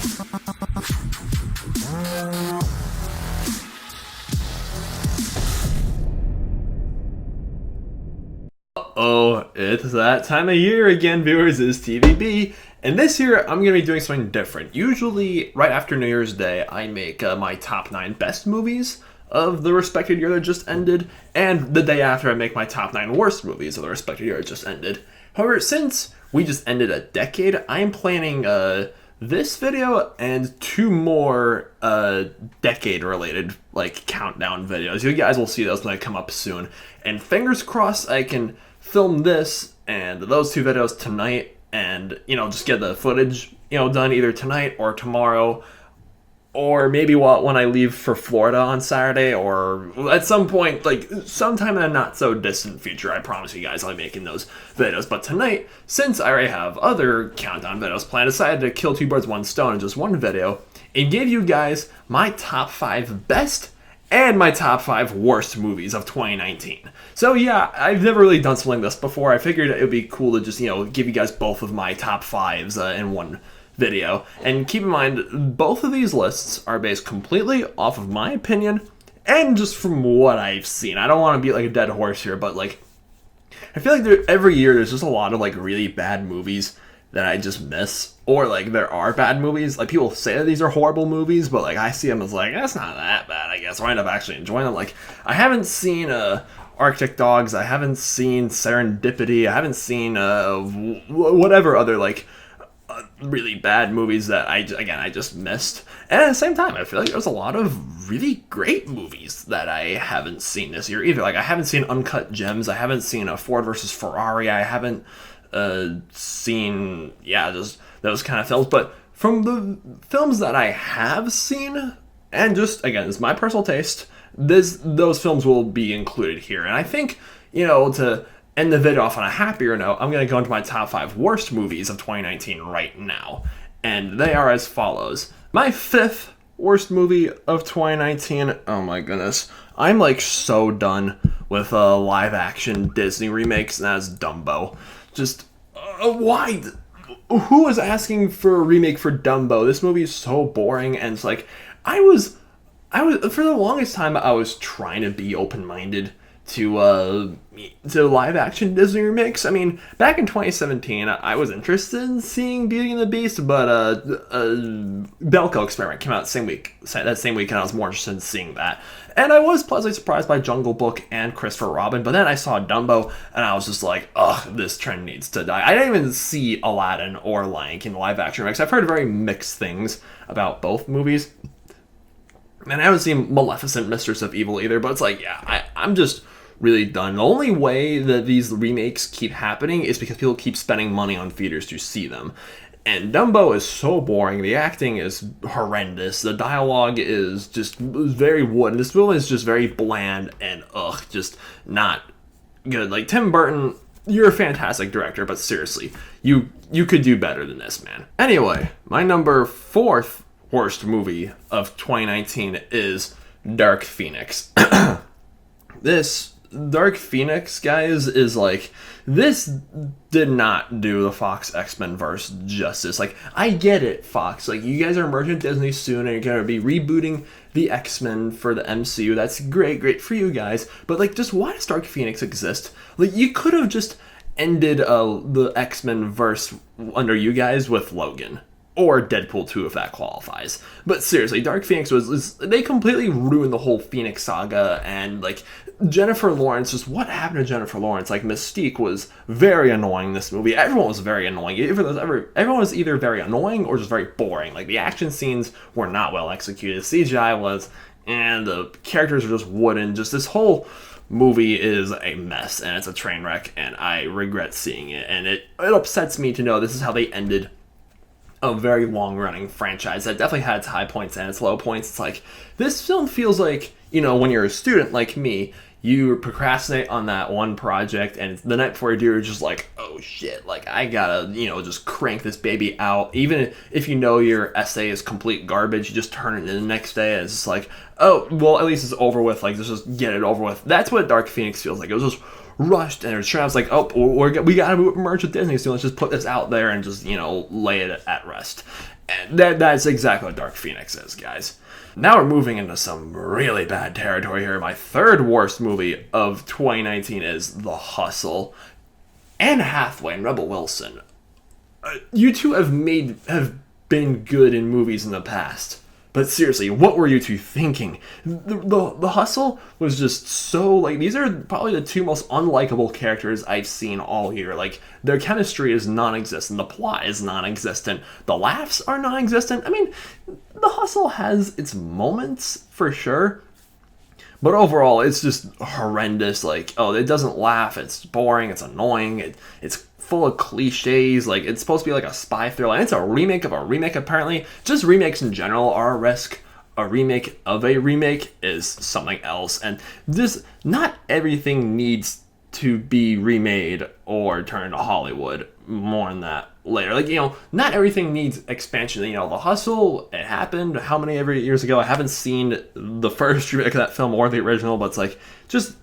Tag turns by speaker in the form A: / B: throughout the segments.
A: Oh, it's that time of year again, viewers. It's TVB, and this year I'm going to be doing something different. Usually, right after New Year's Day, I make my top 9 best movies of the respected year that just ended, and the day after I make my top 9 worst movies of the respected year that just ended. However, since we just ended a decade, I am planning this video and 2 more decade-related countdown videos. You guys will see those when they come up soon, and fingers crossed I can film this and those 2 videos tonight, and just get the footage done either tonight or tomorrow, or maybe when I leave for Florida on Saturday, or at some point, sometime in a not so distant future. I promise you guys I'll be making those videos. But tonight, since I already have other countdown videos planned, I decided to kill 2 birds with 1 stone in just one video and give you guys my top 5 best and my top 5 worst movies of 2019. So yeah, I've never really done something like this before. I figured it would be cool to just, give you guys both of my top 5s in one video. And keep in mind, both of these lists are based completely off of my opinion and just from what I've seen. I don't want to be like a dead horse here, but I feel like every year there's just a lot of really bad movies that I just miss, or there are bad movies. People say that these are horrible movies, but I see them as that's not that bad, I guess, or I end up actually enjoying them. I haven't seen Arctic Dogs, I haven't seen Serendipity, I haven't seen whatever other really bad movies that I just missed. And at the same time, I feel like there's a lot of really great movies that I haven't seen this year either. I haven't seen Uncut Gems, I haven't seen Ford versus Ferrari, I haven't seen just those kind of films. But from the films that I have seen, and just again, it's my personal taste, those films will be included here. And I think to end the video off on a happier note, I'm going to go into my top 5 worst movies of 2019 right now. And they are as follows. My 5th worst movie of 2019, oh my goodness. I'm so done with live action Disney remakes, and that's Dumbo. Just, why? Who was asking for a remake for Dumbo? This movie is so boring, and it's I was, for the longest time, I was trying to be open-minded to live action Disney remakes. I mean, back in 2017, I was interested in seeing Beauty and the Beast, but Belko Experiment came out that same week, and I was more interested in seeing that. And I was pleasantly surprised by Jungle Book and Christopher Robin, but then I saw Dumbo, and I was just ugh, this trend needs to die. I didn't even see Aladdin or Lion King live action remakes. I've heard very mixed things about both movies. And I haven't seen Maleficent, Mistress of Evil either, but it's I'm just really done. The only way that these remakes keep happening is because people keep spending money on theaters to see them. And Dumbo is so boring, the acting is horrendous, the dialogue is just very wooden, this film is just very bland and just not good. Tim Burton, you're a fantastic director, but seriously, you could do better than this, man. Anyway, my number 4th worst movie of 2019 is Dark Phoenix. This Dark Phoenix, guys, is this did not do the Fox X-Men verse justice. I get it, Fox. You guys are merging with Disney soon, and you're going to be rebooting the X-Men for the MCU. That's great for you guys. But, just why does Dark Phoenix exist? You could have just ended the X-Men verse under you guys with Logan. Or Deadpool 2 if that qualifies. But seriously, Dark Phoenix they completely ruined the whole Phoenix saga, and Jennifer Lawrence, just what happened to Jennifer Lawrence? Mystique was very annoying in this movie. Everyone was very annoying. Everyone was either very annoying or just very boring. The action scenes were not well executed. CGI was, and the characters were just wooden. Just this whole movie is a mess, and it's a train wreck, and I regret seeing it. And it upsets me to know this is how they ended a very long-running franchise that definitely had its high points and its low points. It's this film feels when you're a student like me, you procrastinate on that one project, and the night before you do, you're just oh shit, I gotta, just crank this baby out. Even if your essay is complete garbage, you just turn it in the next day, and it's just oh, well, at least it's over with, just get it over with. That's what Dark Phoenix feels like. It was just rushed, and I was oh, we gotta merge with Disney, so let's just put this out there and just, lay it at rest. And that's exactly what Dark Phoenix is, guys. Now we're moving into some really bad territory here. My third worst movie of 2019 is The Hustle. Anne Hathaway and Rebel Wilson. You two have been good in movies in the past. But seriously, what were you two thinking? The Hustle was just so, like, these are probably the two most unlikable characters I've seen all year. Like, their chemistry is non-existent. The plot is non-existent. The laughs are non-existent. I mean, The Hustle has its moments, for sure. But overall, it's just horrendous. Like, oh, it doesn't laugh. It's boring. It's annoying. It's full of cliches. Like, it's supposed to be like a spy thriller. And it's a remake of a remake, apparently. Just remakes in general are a risk. A remake of a remake is something else. And this, not everything needs to be remade or turned into Hollywood. More on that later. Like, not everything needs expansion. The Hustle, it happened how many every years ago? I haven't seen the first remake of that film or the original, but it's like, just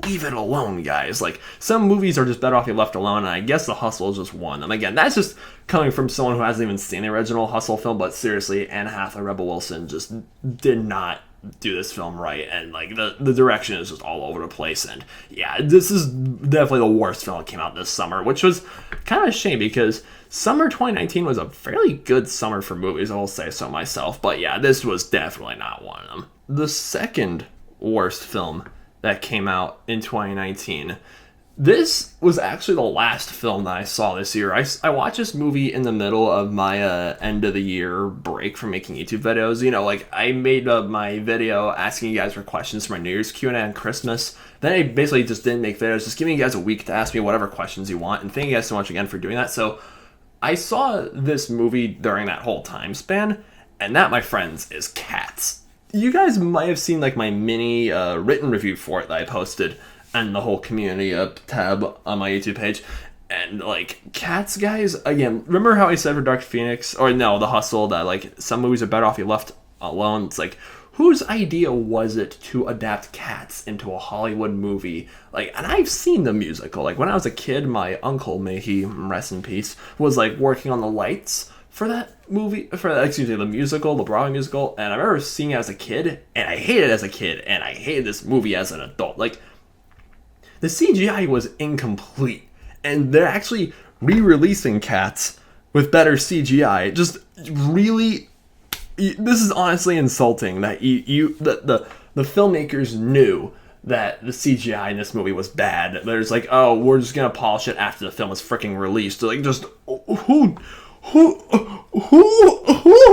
A: leave it alone, guys. Like, some movies are just better off you left alone, and I guess The Hustle is just one of them. Again, that's just coming from someone who hasn't even seen the original Hustle film, but seriously, Anne Hathaway, Rebel Wilson just did not do this film right, and like the direction is just all over the place. And yeah, this is definitely the worst film that came out this summer, which was kind of a shame because summer 2019 was a fairly good summer for movies, I will say so myself. But yeah, this was definitely not one of them. The second worst film that came out in 2019. This was actually the last film that I saw this year. I watched this movie in the middle of my end of the year break from making YouTube videos. Like, I made my video asking you guys for questions for my New Year's Q&A on Christmas. Then I basically just didn't make videos, just giving you guys a week to ask me whatever questions you want. And thank you guys so much again for doing that. So I saw this movie during that whole time span, and that, my friends, is Cats. You guys might have seen like my mini written review for it that I posted and the whole community tab on my YouTube page. And like, Cats, guys, again, remember how I said for Dark Phoenix, or no, The Hustle, that like some movies are better off you left alone? It's like, whose idea was it to adapt Cats into a Hollywood movie? Like, and I've seen the musical. Like, when I was a kid, my uncle, may he rest in peace, was like working on the lights for that movie, the musical, the Broadway musical, and I remember seeing it as a kid, and I hated it as a kid, and I hated this movie as an adult. Like, the CGI was incomplete, and they're actually re-releasing Cats with better CGI. Just really, this is honestly insulting that the filmmakers knew that the CGI in this movie was bad. There's like, oh, we're just gonna polish it after the film is freaking released. Like, just who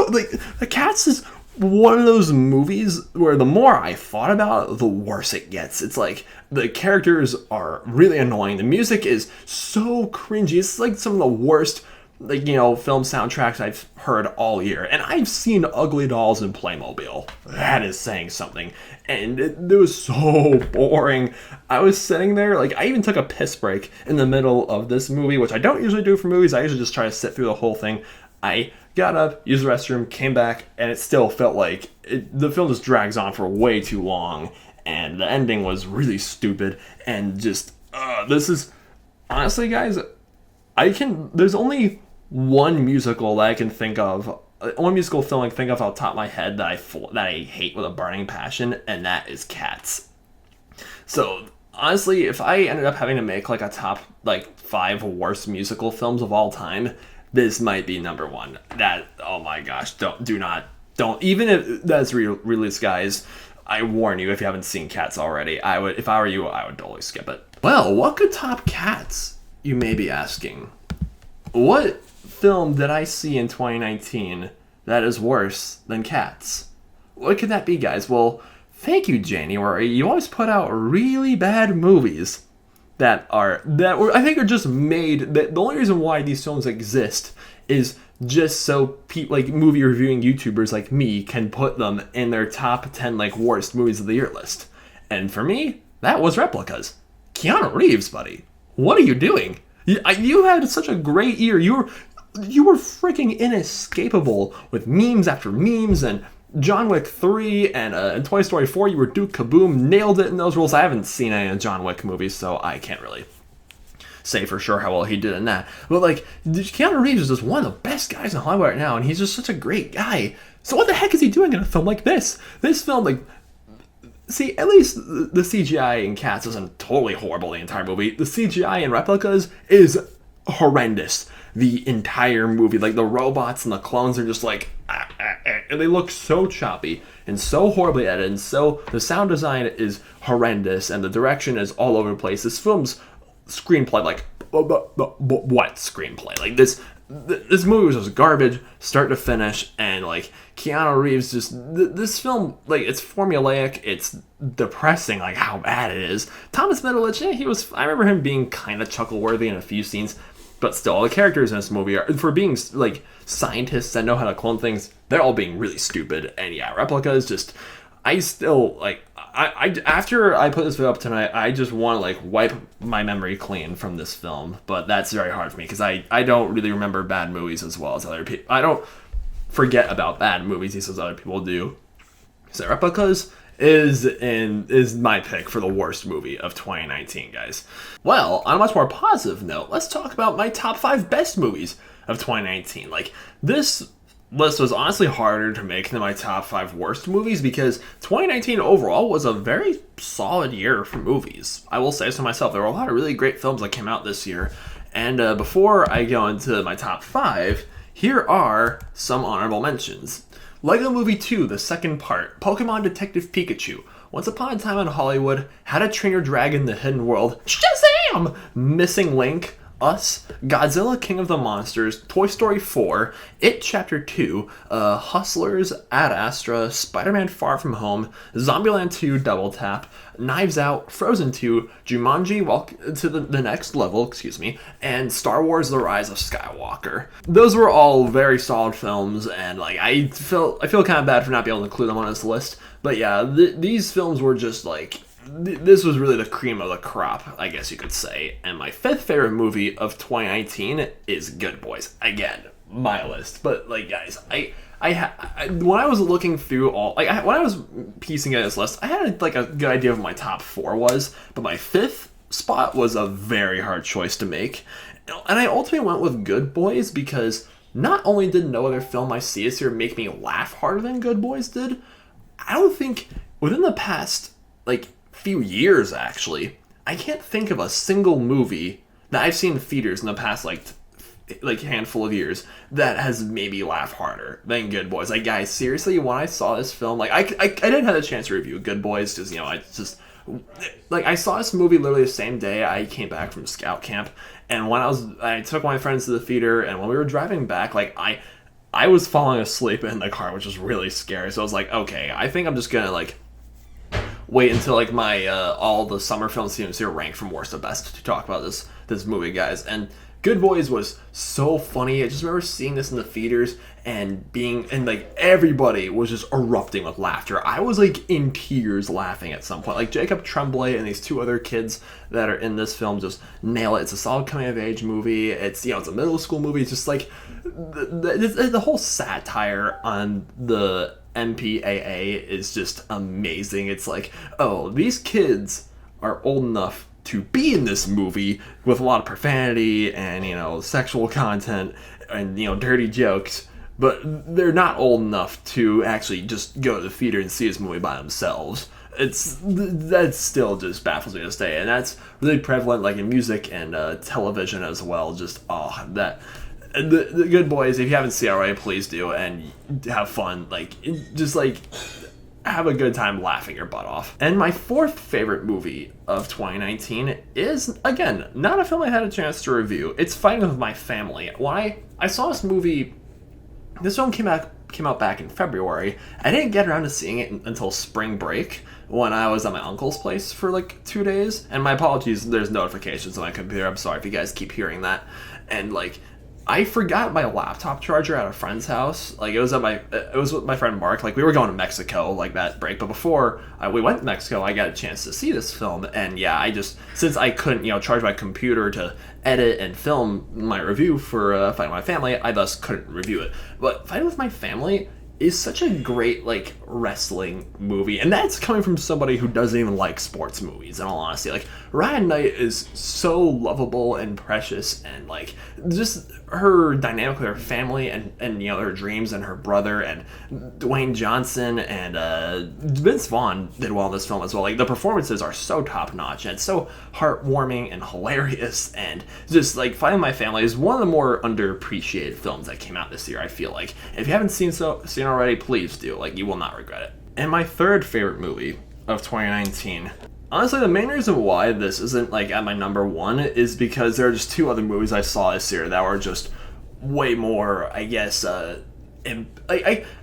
A: like, the Cats is one of those movies where the more I thought about it, the worse it gets. It's like, the characters are really annoying. The music is so cringy. It's like some of the worst, like, film soundtracks I've heard all year. And I've seen Ugly Dolls and Playmobil. That is saying something. And it was so boring. I was sitting there, like, I even took a piss break in the middle of this movie, which I don't usually do for movies. I usually just try to sit through the whole thing. I got up, used the restroom, came back, and it still felt like the film just drags on for way too long. And the ending was really stupid. And just, this is, honestly, guys, there's only one musical that I can think of, one musical film I can think of off the top of my head that I hate with a burning passion, and that is Cats. So, honestly, if I ended up having to make like a top like 5 worst musical films of all time, this might be number one. That, oh my gosh, don't, even if that's released, guys, I warn you, if you haven't seen Cats already, if I were you, I would totally skip it. Well, what could top Cats, you may be asking? What film did I see in 2019 that is worse than Cats? What could that be, guys? Well, thank you, January. You always put out really bad movies that I think are just made. The only reason why these films exist is just so like movie reviewing YouTubers like me can put them in their top 10 like worst movies of the year list. And for me, that was Replicas. Keanu Reeves, buddy, what are you doing? You had such a great year. You were freaking inescapable with memes after memes, and John Wick 3 and Toy Story 4, you were Duke Kaboom, nailed it in those roles. I haven't seen any of John Wick movies, so I can't really say for sure how well he did in that. But like, Keanu Reeves is just one of the best guys in Hollywood right now, and he's just such a great guy. So what the heck is he doing in a film like this? This film, like, see, at least the CGI in Cats isn't totally horrible the entire movie. The CGI in Replicas is horrendous the entire movie. Like, the robots and the clones are just like, and they look so choppy and so horribly edited, and so the sound design is horrendous, and the direction is all over the place. This film's screenplay, like, what screenplay? Like, this movie was just garbage, start to finish, and like Keanu Reeves this film, like, it's formulaic, it's depressing, like how bad it is. Thomas Middleditch, I remember him being kind of chuckle worthy in a few scenes, but still, all the characters in this movie are, for being like scientists that know how to clone things, they're all being really stupid. And yeah, Replicas just, I still like. I after I put this video up tonight, I just want to like wipe my memory clean from this film, but that's very hard for me because I don't really remember bad movies as well as other people. I don't forget about bad movies as other people do. So Replicas is my pick for the worst movie of 2019, guys. Well, on a much more positive note, let's talk about my top 5 best movies of 2019. Like, this list was honestly harder to make than my top 5 worst movies because 2019 overall was a very solid year for movies. I will say so myself. There were a lot of really great films that came out this year. And before I go into my top 5, here are some honorable mentions. Lego Movie 2, the second part, Pokemon Detective Pikachu, Once Upon a Time in Hollywood, How to Train Your Dragon, The Hidden World, Shazam! Missing Link, Us, Godzilla King of the Monsters, Toy Story 4, It Chapter 2, Hustlers, Ad Astra, Spider-Man Far From Home, Zombieland 2 Double Tap, Knives Out, Frozen 2, Jumanji Welcome to the Next Level, and Star Wars The Rise of Skywalker. Those were all very solid films, and like I feel kind of bad for not being able to include them on this list. But yeah, these films were just like, this was really the cream of the crop, I guess you could say. And my 5th favorite movie of 2019 is Good Boys. Again, my list. But like, guys, when I was looking through when I was piecing out this list, I had like a good idea of what my top 4 was, but my 5th spot was a very hard choice to make. And I ultimately went with Good Boys because not only did no other film I see this year make me laugh harder than Good Boys did, I don't think within the past, like, few years, actually, I can't think of a single movie that I've seen in theaters in the past, like handful of years that has made me laugh harder than Good Boys. Like, guys, seriously, when I saw this film, like, I didn't have a chance to review Good Boys because, I saw this movie literally the same day I came back from scout camp, and when I took my friends to the theater, and when we were driving back, like, I was falling asleep in the car, which was really scary. So I was like, okay, I think I'm just gonna like wait until like my all the summer film series here rank from worst to best to talk about this movie, guys. And Good Boys was so funny. I just remember seeing this in the theaters and like everybody was just erupting with laughter. I was like in tears laughing at some point. Like Jacob Tremblay and these 2 other kids that are in this film just nail it. It's a solid coming of age movie. It's it's a middle school movie. It's just like the whole satire on the MPAA is just amazing. It's like, oh, these kids are old enough to be in this movie with a lot of profanity and sexual content and dirty jokes, but they're not old enough to actually just go to the theater and see this movie by themselves. That still just baffles me to this day, and that's really prevalent like in music and television as well. Just the Good Boys, if you haven't seen it already, please do and have fun. Have a good time laughing your butt off. And my 4th favorite movie of 2019 is, again, not a film I had a chance to review. It's Fighting With My Family. When I saw this movie, this film came out back in February. I didn't get around to seeing it until spring break when I was at my uncle's place for like 2 days. And my apologies, there's notifications on my computer. I'm sorry if you guys keep hearing that. And like, I forgot my laptop charger at a friend's house. Like, it was with my friend Mark. Like, we were going to Mexico, like, that break. But before we went to Mexico, I got a chance to see this film. And yeah, since I couldn't, charge my computer to edit and film my review for Fighting With My Family, I thus couldn't review it. But Fighting With My Family is such a great like wrestling movie, and that's coming from somebody who doesn't even like sports movies. In all honesty, like Ryan Knight is so lovable and precious, and like just her dynamic with her family, and you know, her dreams, and her brother, and Dwayne Johnson, and Vince Vaughn did well in this film as well. Like the performances are so top notch, and it's so heartwarming and hilarious, and just like Finding My Family is one of the more underappreciated films that came out this year. I feel like if you haven't seen already, please do. Like, you will not regret it. And my third favorite movie of 2019. Honestly, the main reason why this isn't like at my number one is because there are just two other movies I saw this year that were just way more, I guess, I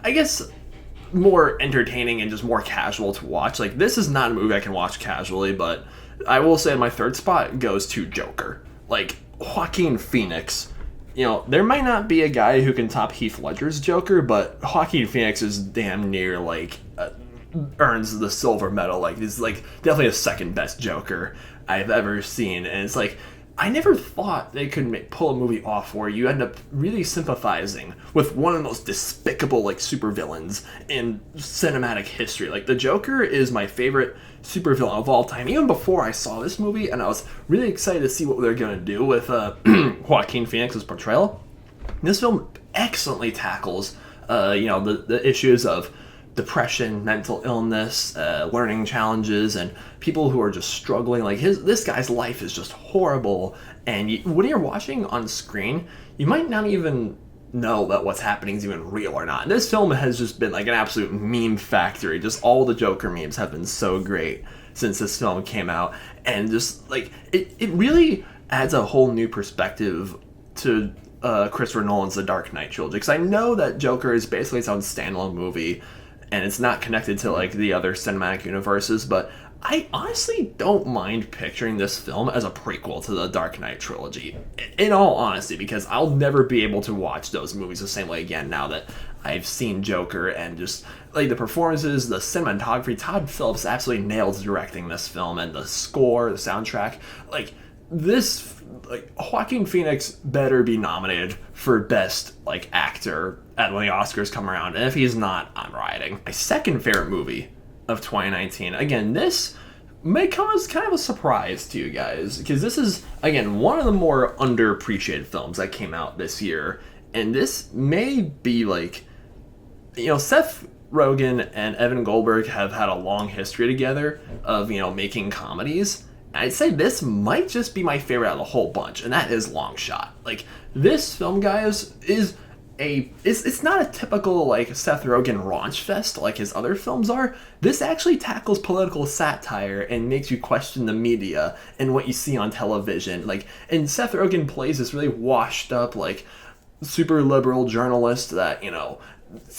A: guess more entertaining and just more casual to watch. Like, this is not a movie I can watch casually, but I will say my third spot goes to Joker. Like, Joaquin Phoenix. You know, there might not be a guy who can top Heath Ledger's Joker, but Joaquin Phoenix is damn near, like, earns the silver medal. Like, he's, like, definitely the second best Joker I've ever seen. And it's like, I never thought they could pull a movie off where you end up really sympathizing with one of the most despicable, like, supervillains in cinematic history. Like, the Joker is my favorite supervillain of all time, even before I saw this movie, and I was really excited to see what they're going to do with Joaquin Phoenix's portrayal. This film excellently tackles, you know, the issues of depression, mental illness, learning challenges, and people who are just struggling. Like, this guy's life is just horrible, and when you're watching on screen, you might not even know that what's happening is even real or not. And this film has just been like an absolute meme factory. Just all the Joker memes have been so great since this film came out, and just like it really adds a whole new perspective to Christopher Nolan's The Dark Knight trilogy, because I know that Joker is basically its own standalone movie and it's not connected to like the other cinematic universes, but I honestly don't mind picturing this film as a prequel to the Dark Knight trilogy, in all honesty, because I'll never be able to watch those movies the same way again now that I've seen Joker. And just like the performances, the cinematography, Todd Phillips absolutely nails directing this film, and the score, the soundtrack. Like, this, like, Joaquin Phoenix better be nominated for best like actor at when the Oscars come around, and if he's not, I'm rioting. My second favorite movie of 2019. Again, this may come as kind of a surprise to you guys, because this is, again, one of the more underappreciated films that came out this year, and this may be like, you know, Seth Rogen and Evan Goldberg have had a long history together of, you know, making comedies. I'd say this might just be my favorite out of the whole bunch, and that is Long Shot. Like, this film, guys, is it's not a typical like Seth Rogen raunch fest like his other films are. This actually tackles political satire and makes you question the media and what you see on television. Like, and Seth Rogen plays this really washed up, like, super liberal journalist that, you know,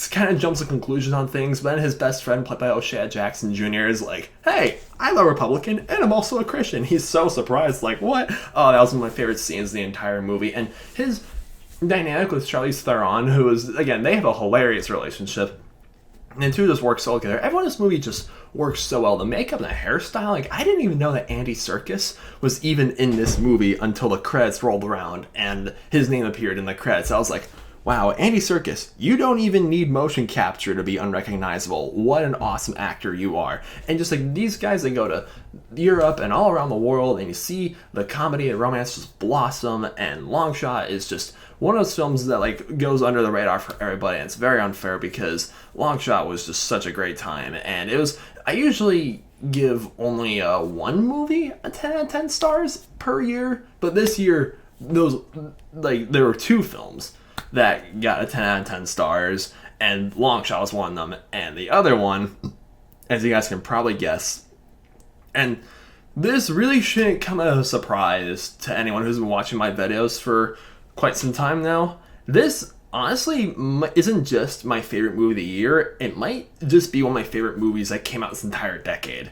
A: kind of jumps to conclusions on things, but then his best friend, played by O'Shea Jackson Jr., is like, hey, I'm a Republican and I'm also a Christian. He's so surprised, like, what? Oh, that was one of my favorite scenes in the entire movie. And his dynamic with Charlize Theron, who is, again, they have a hilarious relationship, and the two just work so together. Everyone in this movie just works so well. The makeup and the hairstyle, like, I didn't even know that Andy Serkis was even in this movie until the credits rolled around and his name appeared in the credits. I was like, wow, Andy Serkis, you don't even need motion capture to be unrecognizable. What an awesome actor you are. And just like these guys, they go to Europe and all around the world, and you see the comedy and romance just blossom, and Long Shot is just one of those films that like goes under the radar for everybody, and it's very unfair because Long Shot was just such a great time. And it was, I usually give only one movie a 10 out of 10 stars per year, but this year, those, like, there were two films that got a 10 out of 10 stars, and Long Shot was one of them, and the other one, as you guys can probably guess, and this really shouldn't come as a surprise to anyone who's been watching my videos for quite some time now. This honestly isn't just my favorite movie of the year, it might just be one of my favorite movies that came out this entire decade,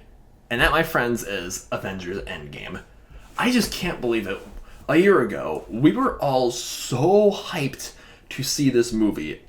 A: and that, my friends, is Avengers Endgame. I just can't believe it. A year ago, we were all so hyped to see this movie,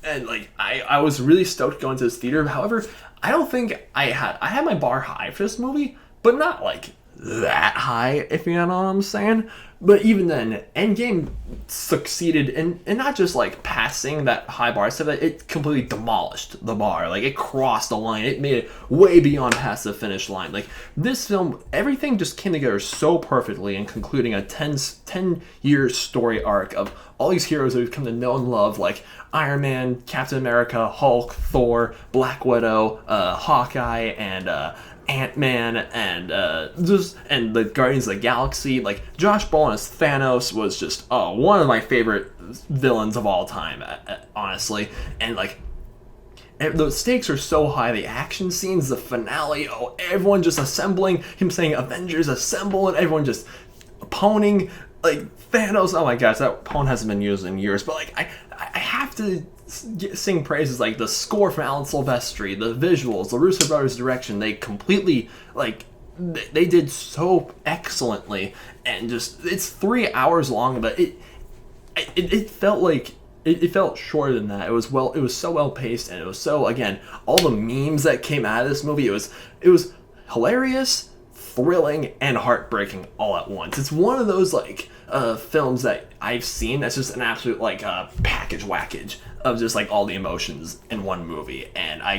A: and like I was really stoked going to this theater. However, I don't think I had my bar high for this movie, but not like that high, if you know what I'm saying. But even then, Endgame succeeded in not just like passing that high bar, so that it completely demolished the bar. Like it crossed the line. It made it way beyond past the finish line. Like this film, everything just came together so perfectly in concluding a 10-year story arc of all these heroes that we've come to know and love, like Iron Man, Captain America, Hulk, Thor, Black Widow, Hawkeye, and Ant-Man, and and the Guardians of the Galaxy. Like Josh Brolin as Thanos was just one of my favorite villains of all time, honestly. And like the stakes are so high, the action scenes, the finale, everyone just assembling, him saying Avengers assemble, and everyone just poning like Thanos. Oh my gosh, that pwn hasn't been used in years, but like I have to sing praises. Like the score from Alan Silvestri, the visuals, the Russo brothers direction, they completely like they did so excellently. And just it's 3 hours long, but it felt like it felt shorter than that. It was so well paced, and it was so, again, all the memes that came out of this movie, it was hilarious, thrilling, and heartbreaking all at once. It's one of those like films that I've seen that's just an absolute like package whackage of just like all the emotions in one movie. And I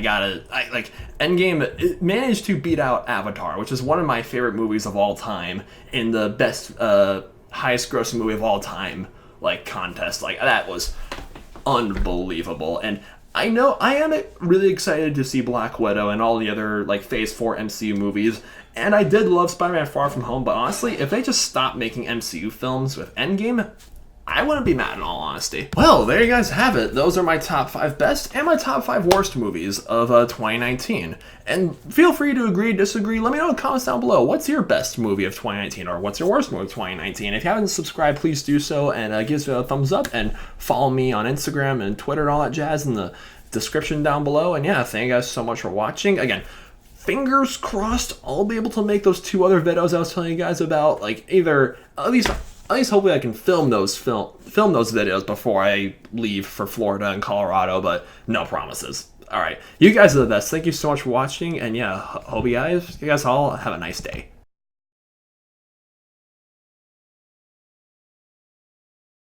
A: like Endgame, it managed to beat out Avatar, which is one of my favorite movies of all time, in the best highest grossing movie of all time like contest. Like that was unbelievable. And I know I am really excited to see Black Widow and all the other like Phase 4 MCU movies. And I did love Spider-Man Far From Home, but honestly, if they just stopped making MCU films with Endgame, I wouldn't be mad in all honesty. Well, there you guys have it. Those are my top 5 best and my top 5 worst movies of 2019. And feel free to agree, disagree. Let me know in the comments down below. What's your best movie of 2019, or what's your worst movie of 2019? If you haven't subscribed, please do so, and give us a thumbs up, and follow me on Instagram and Twitter and all that jazz in the description down below. And yeah, thank you guys so much for watching. Again, fingers crossed I'll be able to make those 2 other videos I was telling you guys about. Like either at least hopefully I can film those videos before I leave for Florida and Colorado, but no promises. All right, you guys are the best. Thank you so much for watching, and yeah, hope you guys all have a nice day.